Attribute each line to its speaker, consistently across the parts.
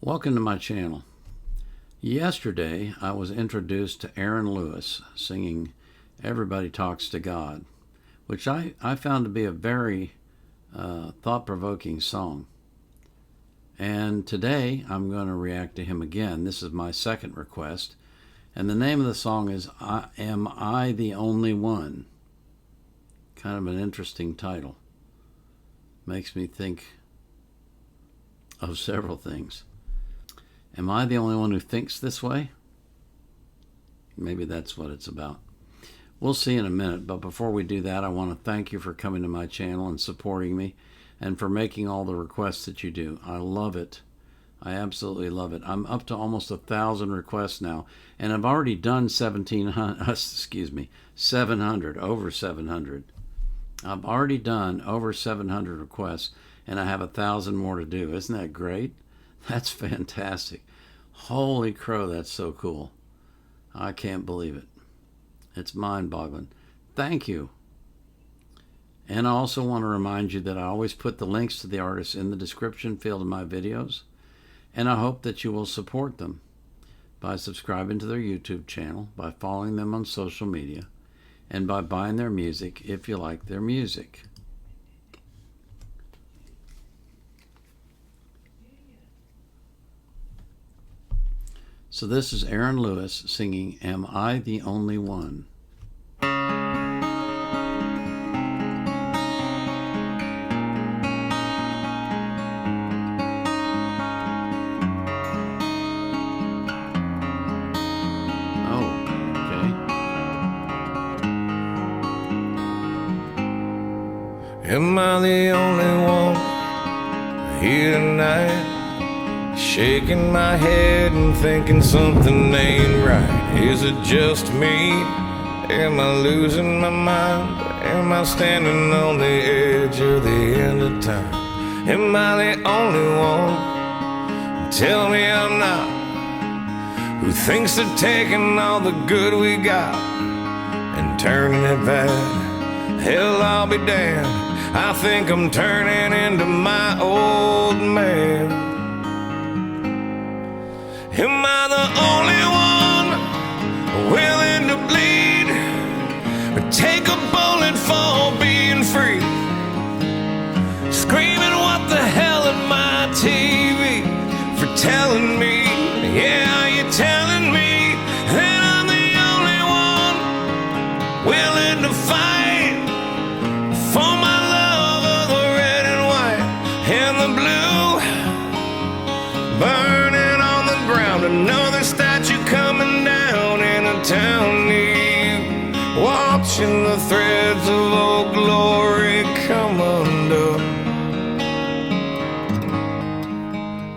Speaker 1: Welcome to my channel. Yesterday I was introduced to Aaron Lewis singing Everybody Talks to God, which I found to be a very thought-provoking song. And today I'm going to react to him again. This is my second request. And the name of the song is Am I the Only One? Kind of an interesting title. Makes me think of several things. Am I the only one who thinks this way? Maybe that's what it's about. We'll see in a minute, but before we do that, I want to thank you for coming to my channel and supporting me and for making all the requests that you do. I love it. I absolutely love it. I'm up to almost 1,000 requests now, and I've already done 700, over 700. I've already done over 700 requests, and I have 1,000 more to do. Isn't that great? That's fantastic. Holy crow, that's so cool. I can't believe it. It's mind-boggling. Thank you. And I also want to remind you that I always put the links to the artists in the description field of my videos, and I hope that you will support them by subscribing to their YouTube channel, by following them on social media, and by buying their music if you like their music. So this is Aaron Lewis singing Am I the Only One? Oh, okay.
Speaker 2: Am I the only one here tonight? Shaking my head and thinking something ain't right. Is it just me? Am I losing my mind? Am I standing on the edge of the end of time? Am I the only one? Tell me I'm not. Who thinks of taking all the good we got and turning it bad? Hell, I'll be damned. I think I'm turning into my old man. Am I the only one willing to bleed or take a bullet for being free? Screaming what the hell at my TV for telling me, yeah, you're telling me that I'm the only one willing to fight for my love of the red and white and the blue. Burning on the ground, another statue coming down in a town near you. Watching the threads of old glory come undone.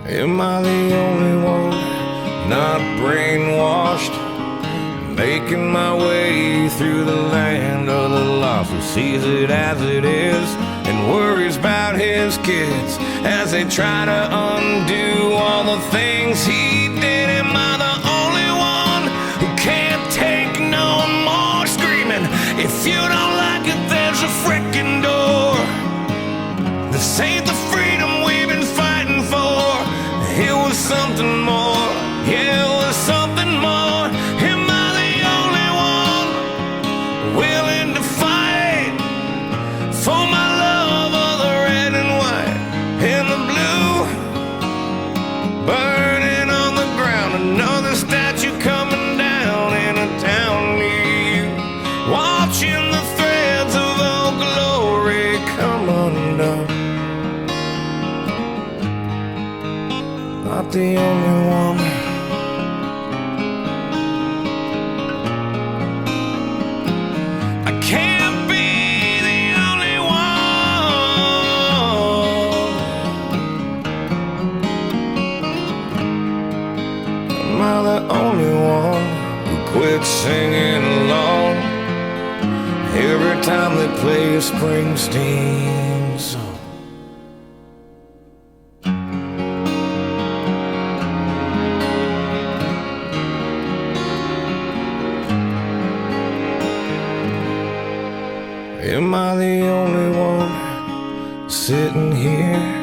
Speaker 2: Am I the only one not brainwashed, making my way through the land of the lost, who sees it as it is and worries about his kids as they try to undo all the things he did? Am I the only one who can't take no more screaming? If you don't like it, there's a frickin' door. This ain't the freedom we've been fighting for. It was something more. Yeah, it was something more. Am I the only one willing to fight for my love of the red and white and the blue? Burning on the ground, another statue coming down in a town near you. Watching the threads of old glory come undone. Not the only one. I can't be the only one. Am I the only one who quit singing along every time they play a Springsteen song? Am I the only one sitting here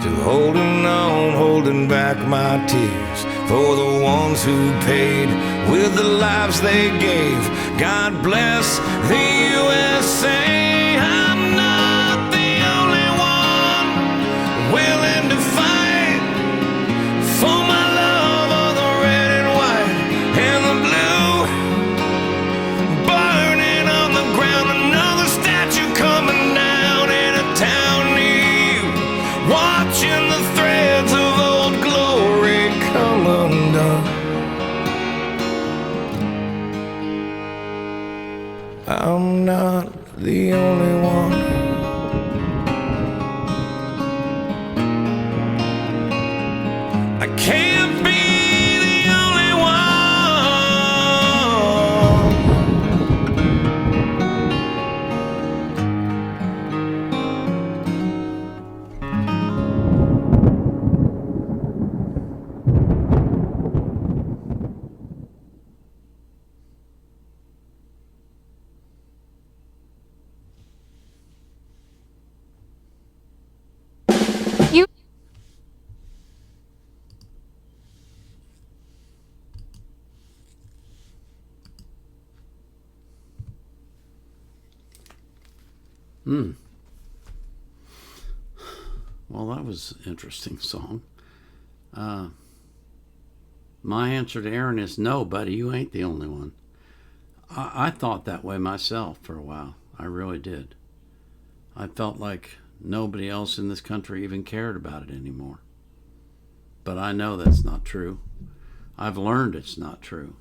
Speaker 2: Still holding on, holding back my tears for the ones who paid with the lives they gave. God bless the USA. I'm not the only one willing to fight for my love of the red and white and the blue, burning on the ground. Another statue coming down in a town near you, watching the threads of old glory come undone. I'm not the only one. I can't be the only
Speaker 3: You
Speaker 1: Well, that was an interesting song. My answer to Aaron is no, buddy, you ain't the only one. I thought that way myself for a while. I really did. I felt like nobody else in this country even cared about it anymore. But I know that's not true. I've learned it's not true.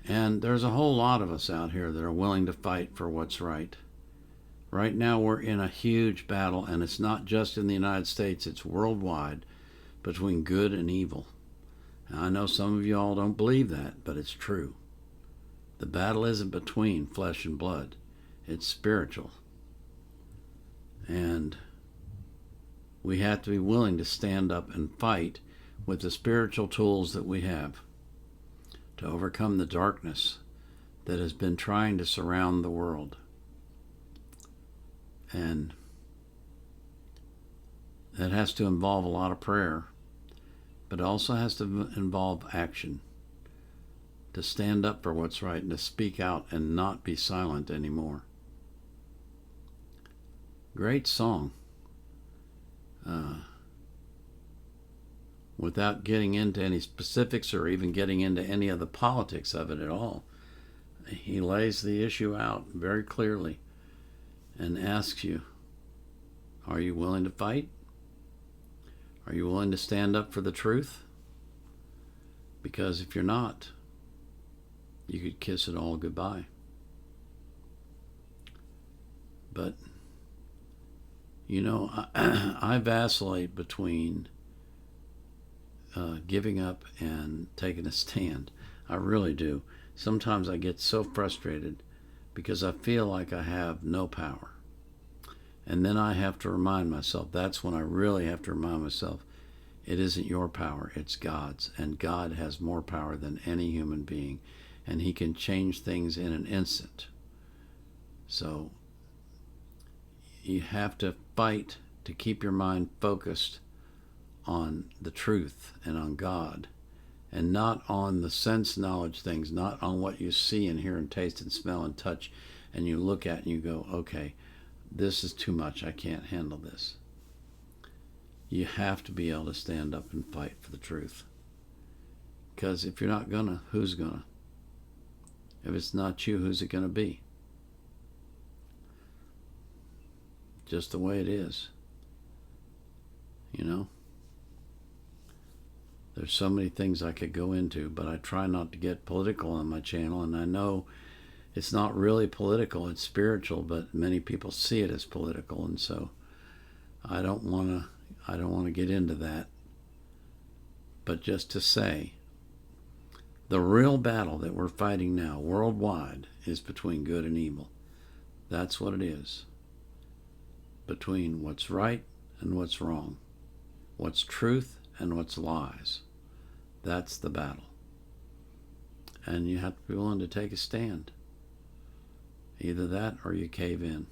Speaker 1: And there's a whole lot of us out here that are willing to fight for what's right. Right now we're in a huge battle, and it's not just in the United States, it's worldwide, between good and evil. Now, I know some of you all don't believe that, but it's true. The battle isn't between flesh and blood. It's spiritual. And we have to be willing to stand up and fight with the spiritual tools that we have to overcome the darkness that has been trying to surround the world. And that has to involve a lot of prayer, but it also has to involve action, to stand up for what's right and to speak out and not be silent anymore. Great song. Without getting into any specifics or even getting into any of the politics of it at all, he lays the issue out very clearly and asks you, are you willing to fight? Are you willing to stand up for the truth? Because if you're not, you could kiss it all goodbye. But, you know, I vacillate between giving up and taking a stand. I really do. Sometimes I get so frustrated because I feel like I have no power. And then I have to remind myself, that's when I really have to remind myself, it isn't your power, it's God's. And God has more power than any human being. And he can change things in an instant. So you have to fight to keep your mind focused on the truth and on God, and not on the sense knowledge things, not on what you see and hear and taste and smell and touch, and you look at and you go, okay, this is too much, I can't handle this. You have to be able to stand up and fight for the truth. Because if you're not gonna, who's gonna? If it's not you, who's it gonna be? Just the way it is. You know? There's so many things I could go into, but I try not to get political on my channel, and I know it's not really political, it's spiritual, but many people see it as political, and so I don't want to get into that. But just to say, the real battle that we're fighting now worldwide is between good and evil. That's what it is. Between what's right and what's wrong. What's truth and what's lies. That's the battle. And you have to be willing to take a stand. Either that or you cave in.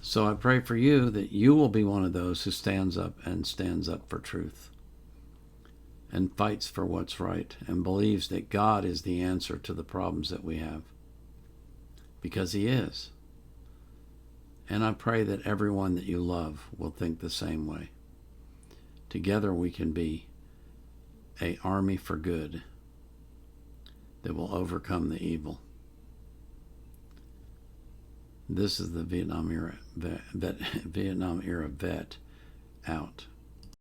Speaker 1: So I pray for you that you will be one of those who stands up for truth and fights for what's right and believes that God is the answer to the problems that we have, because He is. And I pray that everyone that you love will think the same way. Together we can be an army for good that will overcome the evil. This is the Vietnam era vet out.